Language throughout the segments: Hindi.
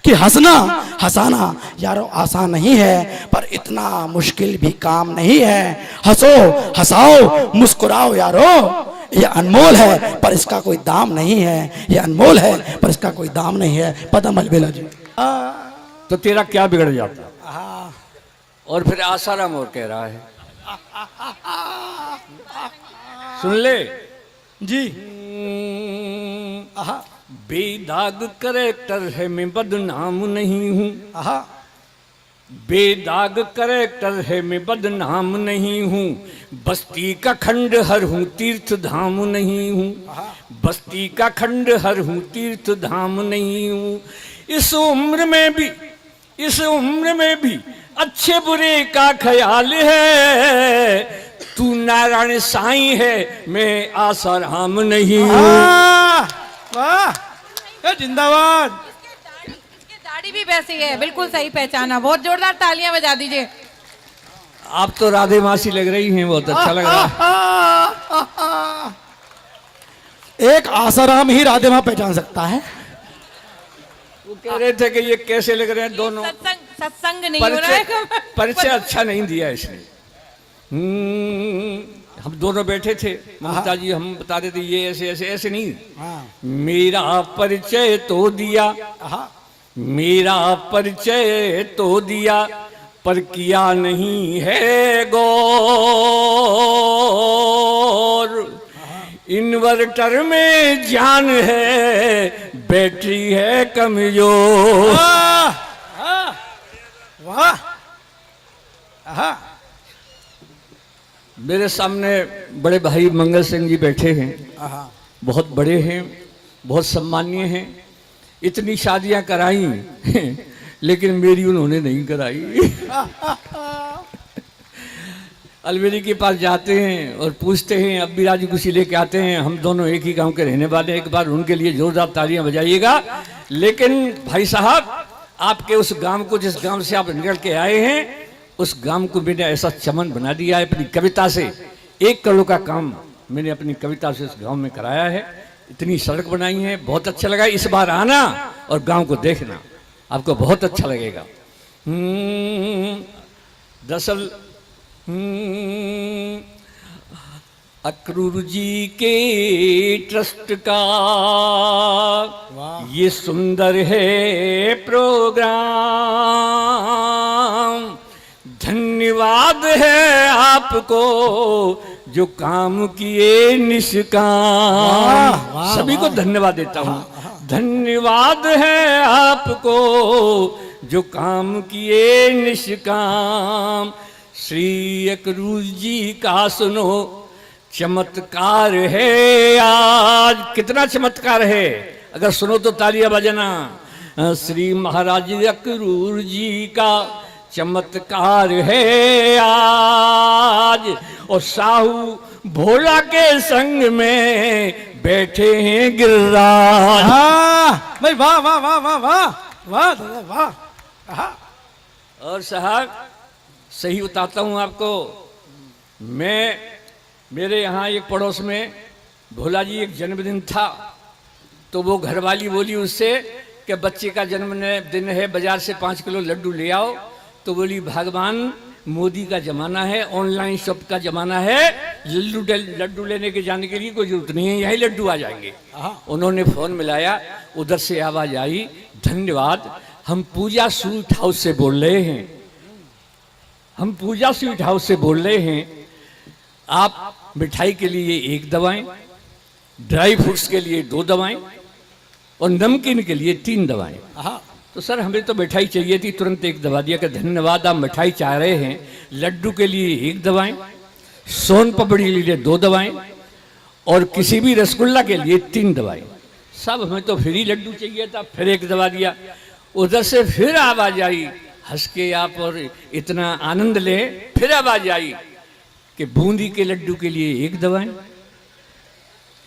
कि हंसाना यारो आसान नहीं है, पर इतना मुश्किल भी काम नहीं है। हंसो हंसाओ मुस्कुराओ यारो, ये अनमोल है पर इसका कोई दाम नहीं है, ये अनमोल है पर इसका कोई दाम नहीं है। पदम अलबेला जी। तो तेरा क्या बिगड़ जाता? और फिर आसाराम और कह रहा है, सुन ले जी। बेदाग करेक्टर है, मैं बदनाम नहीं हूँ। आहा। बेदाग करेक्टर है, मैं बदनाम नहीं हूँ। बस्ती का खंडहर हूँ, तीर्थ धाम नहीं हूँ। बस्ती का खंडहर हूँ, तीर्थ धाम नहीं हूँ। इस उम्र में भी अच्छे बुरे का ख्याल है। तू नारायण साईं है, मैं आसाराम नहीं हूँ। वाह, जिंदाबाद। इसकी दाढ़ी भी वैसी है, बिल्कुल सही पहचाना। बहुत जोरदार तालियां बजा दीजिए। आप तो राधे मासी लग रही हैं, बहुत अच्छा लग रहा है। एक आसाराम ही राधे मां पहचान सकता है। वो कह रहे थे कि ये कैसे लग रहे हैं दोनों। सत्संग नहीं हो रहा है। परिचय अच्छा नहीं दिया इसने। हम दोनों बैठे थे, ममता जी हम बता देते ये ऐसे ऐसे ऐसे नहीं। मेरा परिचय तो दिया, मेरा परिचय तो दिया, पर किया नहीं है गौर। इन्वर्टर में जान है, बैटरी है कमजोर। वाह। मेरे सामने बड़े भाई मंगल सिंह जी बैठे हैं, बहुत बड़े हैं, बहुत सम्मानीय हैं। इतनी शादियां कराई लेकिन मेरी उन्होंने नहीं कराई। अलवेरी के पास जाते हैं और पूछते हैं, अब भी राजी खुशी लेके आते हैं। हम दोनों एक ही गांव के रहने वाले हैं, एक बार उनके लिए जोरदार तालियां बजाइएगा। लेकिन भाई साहब, आपके उस गांव को, जिस गांव से आप निकल के आए हैं, उस गांव को मैंने ऐसा चमन बना दिया है अपनी कविता से। 1 करोड़ का काम मैंने अपनी कविता से उस गांव में कराया है। इतनी सड़क बनाई है, बहुत अच्छा लगा। इस बार आना और गांव को देखना, आपको बहुत अच्छा लगेगा। दरअसल अक्रूर जी के ट्रस्ट का ये सुंदर है प्रोग्राम। धन्यवाद है आपको जो काम किए निष्काम। सभी को धन्यवाद देता हूँ। धन्यवाद है आपको जो काम किए निष्काम। श्री अक्रूर जी का सुनो चमत्कार है आज। कितना चमत्कार है, अगर सुनो तो तालियां बजाना। श्री महाराज अक्रूर जी का चमत्कार है आज। और साहू भोला के संग में बैठे हैं गिरिराज। भाई वाह वाह वाह वाह वाह वाह वाह। और साहब सही बताता हूँ आपको, मेरे यहाँ एक पड़ोस में भोला जी एक जन्मदिन था, तो वो घरवाली बोली उससे कि बच्चे का जन्मदिन है, बाजार से 5 किलो लड्डू ले आओ। तो बोली भगवान मोदी का जमाना है, ऑनलाइन शॉप का जमाना है, लड्डू लेने के जाने के लिए कोई जरूरत नहीं है, यही लड्डू आ जाएंगे। उन्होंने फोन मिलाया, उधर से आवाज आई, धन्यवाद, हम पूजा स्वीट हाउस से बोल रहे हैं, हम पूजा स्वीट हाउस से बोल रहे हैं। आप मिठाई के लिए 1 दवाएं, ड्राई फ्रूट्स के लिए 2 दवाएं और नमकीन के लिए 3 दवाएं। तो सर हमें तो मिठाई चाहिए थी, तुरंत 1 दवा दिया कि धन्यवाद आप मिठाई चाह रहे हैं। लड्डू के लिए 1 दवाएं, सोन पपड़ी के लिए 2 दवाएं और किसी भी रसगुल्ला के लिए 3 दवाएं। सब हमें तो फ्री लड्डू चाहिए था, फिर 1 दवा दिया। उधर से फिर आवाज आई, हंस के आप और इतना आनंद ले, फिर आवाज आई कि बूंदी के लड्डू के लिए 1 दवाएं,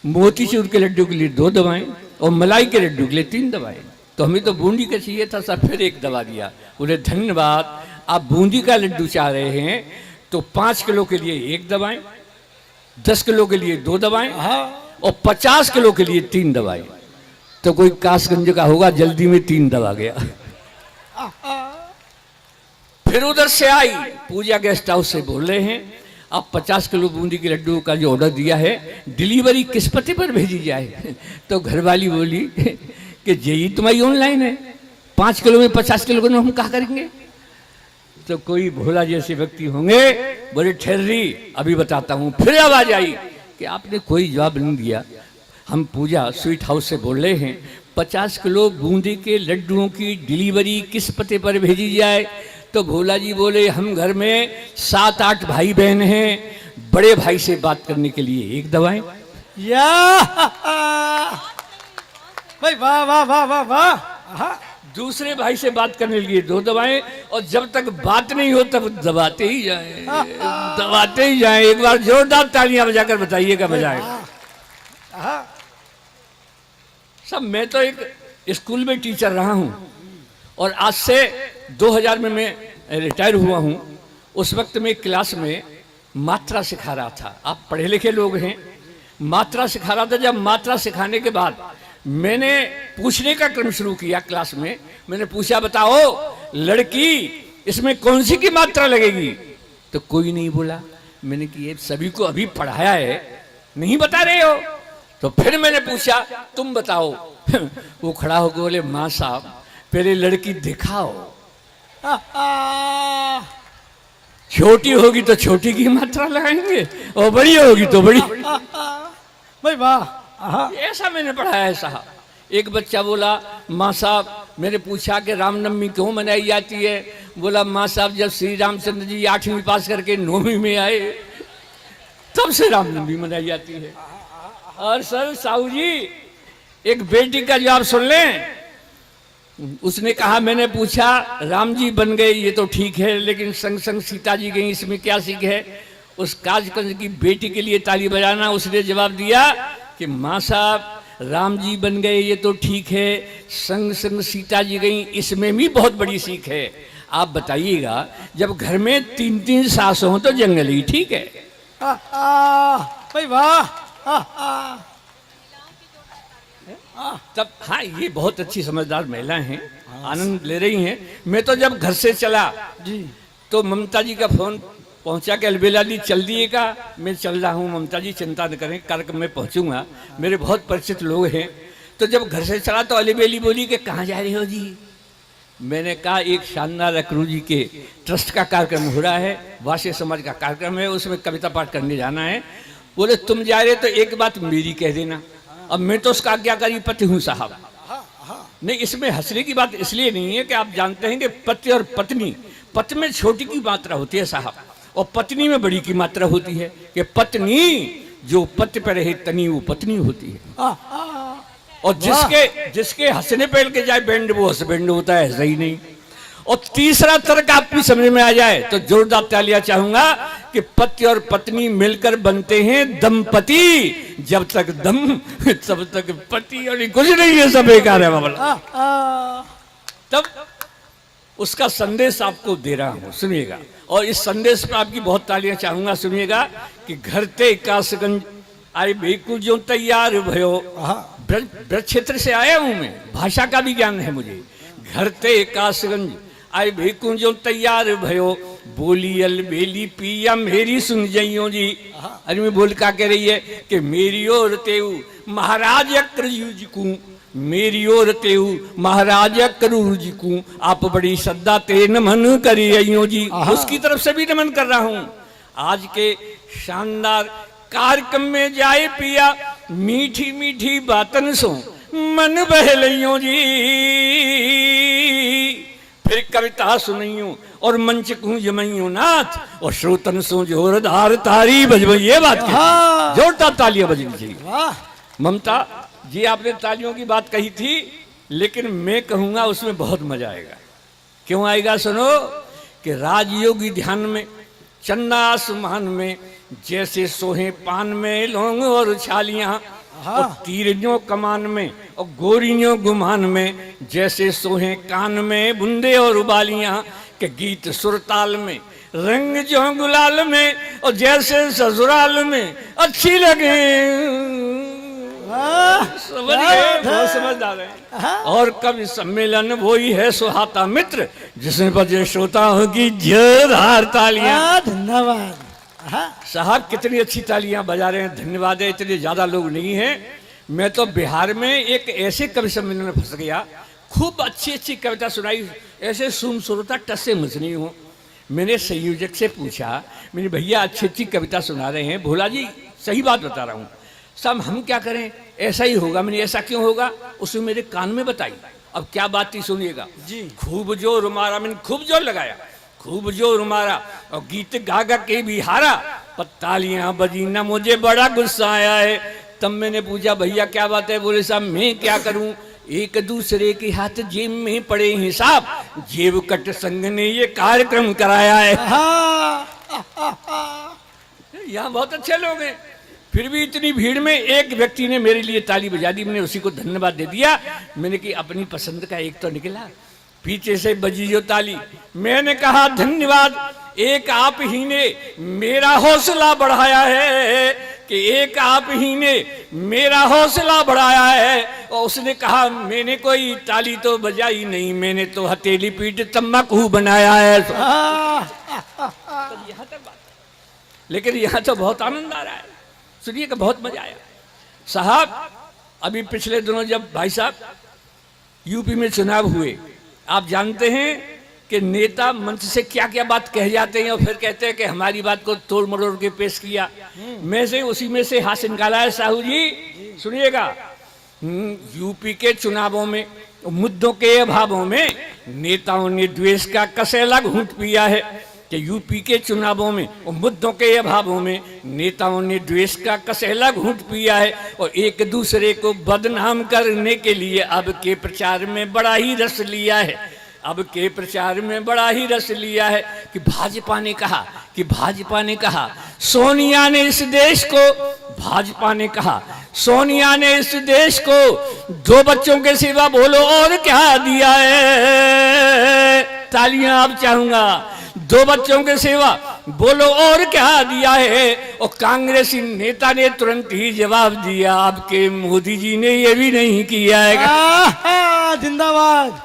मोतीचूर के लड्डू के लिए 2 दवाएं और मलाई के लड्डू के लिए 3 दवाएं। तो हमें तो बूंदी का चाहिए था, सब फिर 1 दवा दिया। बोले धन्यवाद, आप बूंदी का लड्डू चाह रहे हैं तो 5 किलो के लिए 1 दवाएं, 10 किलो के लिए 2 दवाएं और 50 किलो के लिए 3 दवाएं। तो कोई कासगंज का होगा, जल्दी में 3 दवा गया। फिर उधर से आई, पूजा गेस्ट हाउस से बोल रहे हैं अब 50 किलो बूंदी के लड्डू का जो ऑर्डर दिया है डिलीवरी किस पते पर भेजी जाए। तो घरवाली बोली कि यही तुम्हारी ऑनलाइन है, 5 किलो में 50 किलो को हम क्या करेंगे। तो कोई भोला जैसे व्यक्ति होंगे बोले ठहर रही अभी बताता हूँ। फिर आवाज आई कि आपने कोई जवाब नहीं दिया, हम पूजा स्वीट हाउस से बोल रहे हैं 50 किलो बूंदी के लड्डुओं की डिलीवरी किस पते पर भेजी जाए। तो भोला जी बोले हम घर में 7-8 भाई बहन हैं, बड़े भाई से बात करने के लिए एक दबाएं। या भाई वाह वाह वाह वाह वाह। दूसरे भाई से बात करने के लिए 2 दबाएं, और जब तक बात नहीं हो तब दबाते ही जाएं, दबाते ही जाएं। एक बार जोरदार तालियां बजाकर बताइएगा बजाए सब। मैं तो एक स्कूल में टीचर रहा हूं और आज से 2000 में मैं रिटायर हुआ हूं। उस वक्त में क्लास में मात्रा सिखा रहा था। आप पढ़े लिखे लोग हैं, मात्रा सिखा रहा था। जब मात्रा सिखाने के बाद मैंने पूछने का क्रम शुरू किया क्लास में, मैंने पूछा बताओ लड़की इसमें कौन सी की मात्रा लगेगी। तो कोई नहीं बोला। मैंने कि ये सभी को अभी पढ़ाया है, नहीं बता रहे हो। तो फिर मैंने पूछा तुम बताओ। वो खड़ा होकर बोले माँ साहब पहले लड़की दिखाओ, छोटी होगी तो छोटी की मात्रा लगाएंगे और बड़ी होगी तो बड़ी। भाई वाह। ऐसा मैंने पढ़ाया है साहब। एक बच्चा बोला माँ साहब, मैंने पूछा कि रामनवमी क्यों मनाई जाती है। बोला माँ साहब जब श्री रामचंद्र जी 8वीं पास करके 9वीं में आए तब से रामनवमी मनाई जाती है। और सर साहू जी एक बेटी का जवाब सुन लें। उसने कहा मैंने पूछा राम जी बन गए ये तो ठीक है, लेकिन संग संग सीता जी गई, इसमें क्या सीख है। उस काजकंज की बेटी के लिए ताली बजाना। उसने जवाब दिया कि माँ साहब राम जी बन गए ये तो ठीक है, संग संग सीता जी गई इसमें भी बहुत बड़ी सीख है। आप बताइएगा जब घर में 3-3 सास हो तो जंगल ही ठीक है। भाई वाह। तब हाँ ये बहुत अच्छी समझदार महिलाएं हैं, आनंद ले रही हैं। मैं तो जब घर से चला जी तो ममता जी का फोन पहुंचा के अलबेला दी चल दिएगा। मैं चल रहा हूँ ममता जी चिंता न करें, कार्यक्रम में पहुंचूंगा। मेरे बहुत परिचित लोग हैं। तो जब घर से चला तो अलबेली बोली कि कहाँ जा रहे हो जी। मैंने कहा एक शानदार अक्रू जी के ट्रस्ट का कार्यक्रम हो रहा है, वास्य समाज का कार्यक्रम है, उसमें कविता पाठ करने जाना है। बोले तुम जा रहे तो एक बात मेरी कह देना। अब मैं तो उसका आज्ञाकारी पति हूँ साहब। नहीं इसमें हंसने की बात इसलिए नहीं है कि आप जानते हैं कि पति और पत्नी, पति में छोटी की मात्रा होती है साहब और पत्नी में बड़ी की मात्रा होती है। कि पत्नी जो पति पर रहे तनी वो पत्नी होती है। और जिसके हंसने पे के जाए बैंड वो हंसबैंड होता है, ऐसा ही नहीं। और तीसरा तर्क आपकी समझ में आ जाए तो जोरदार तालियां चाहूंगा कि पति और पत्नी मिलकर बनते हैं दंपति। जब तक दम तब तक पति और कुछ नहीं है, सब बेकार है बाबा। तब उसका संदेश आपको दे रहा हूं, सुनिएगा। और इस संदेश पर आपकी बहुत तालियां चाहूंगा, सुनिएगा। कि घर ते कासगंज आए बिल्कुल जो तैयार भयो। ब्रज क्षेत्र से आया हूं मैं, भाषा का भी ज्ञान है मुझे। घर ते कासगंज आए भेकुं जो तैयार भयो, बोली अलबेली पिया मेरी सुन जइयो जी। अरे मैं बोल का कह रही है कि मेरी ओर तेऊ महाराज अक्रूर जी को, मेरी ओर तेऊ महाराज अक्रूर जी को आप बड़ी श्रद्धा ते नमन करियो जी। उसकी तरफ से भी नमन कर रहा हूं। आज के शानदार कार्यक्रम में जाए पिया मीठी मीठी बातन सो मन बहलियो जी। फिर कविता सुनियो और मंच को जमइयो नाथ और श्रोतन सो जोरदार तारी बजबो। ये बात जोरदार तालियां बजनी चाहिए। ममता जी आपने तालियों की बात कही थी, लेकिन मैं कहूंगा उसमें बहुत मजा आएगा। क्यों आएगा सुनो। कि राजयोगी ध्यान में चंदा आसमान में जैसे सोहे पान में लौंग और छालियां, और तीरियों कमान में और गोरियों गुमान में जैसे सोहे कान में बूंदे और उबालियां। के गीत सुरताल में रंग जो गुलाल में और जैसे ससुराल में अच्छी लगे समझ गए, बहुत समझदार है। और कवि सम्मेलन वही है सुहाता मित्र, जिसमें बजे श्रोताओं की जोरदार तालियां। धन्यवाद। साहब कितनी अच्छी तालियां बजा रहे हैं, धन्यवाद है। इतने ज्यादा लोग नहीं हैं। मैं तो बिहार में एक ऐसे कवि सम्मेलन में फंस गया, खूब अच्छी अच्छी कविता सुनाई, ऐसे सुन सुरता टस से मुझनी हूँ। मैंने संयोजक से पूछा, मैंने भैया अच्छी अच्छी कविता सुना रहे हैं, भोला जी सही बात बता रहा हूँ, साहब हम क्या करें, ऐसा ही होगा। मैंने ऐसा क्यों होगा, उसने मेरे कान में बताई। अब क्या बात थी सुनिएगा जी। खूब जोर मारा, मैंने खूब जोर लगाया, खूब जोर मारा और गीत गा गा के भी हारा, पर तालियां बजी ना, मुझे बड़ा गुस्सा आया है। तब मैंने पूछा भैया क्या बात है, बोले साहब मैं क्या करूं, एक दूसरे के हाथ जेब में पड़े हिसाब, जेब कट संघ ने ये कार्यक्रम कराया है। यहाँ बहुत अच्छे लोग हैं, फिर भी इतनी भीड़ में एक व्यक्ति ने मेरे लिए ताली बजा दी, मैंने उसी को धन्यवाद दे दिया। मैंने कि अपनी पसंद का एक तो निकला, पीछे से बजी जो ताली, मैंने कहा धन्यवाद, एक आप ही ने मेरा हौसला बढ़ाया है, कि एक आप ही ने मेरा हौसला बढ़ाया है। और उसने कहा मैंने कोई ताली तो बजाई नहीं, मैंने तो हथेली पीट तम्बाकू बनाया है। तब यहाँ तक बात है, लेकिन यहाँ तो बहुत आनंद आ रहा है, सुनिए का बहुत मजा आया। साहब अभी पिछले दिनों जब भाई साहब यूपी में चुनाव हुए, आप जानते हैं कि नेता मंच से क्या क्या बात कह जाते हैं और फिर कहते हैं कि हमारी बात को तोड़ मरोड़ के पेश किया। मैं से उसी में से हाथ निकाला है साहू जी, सुनिएगा। यूपी के चुनावों में मुद्दों के अभावों में नेताओं ने द्वेष का कसेला घूंट पिया है, कि यूपी के चुनावों में मुद्दों के अभावों में नेताओं ने द्वेष का कसेला घूंट पिया है, और एक दूसरे को बदनाम करने के लिए अब के प्रचार में बड़ा ही रस लिया है। अब के प्रचार में बड़ा ही रस लिया है कि भाजपा ने कहा सोनिया ने इस देश को, भाजपा ने कहा सोनिया ने इस देश को 2 बच्चों के सिवा बोलो और क्या दिया है। तालियां आप चाहूंगा, 2 बच्चों के सिवा बोलो और क्या दिया है। और कांग्रेसी नेता ने तुरंत ही जवाब दिया, आपके मोदी जी ने ये भी नहीं किया है। जिंदाबाद।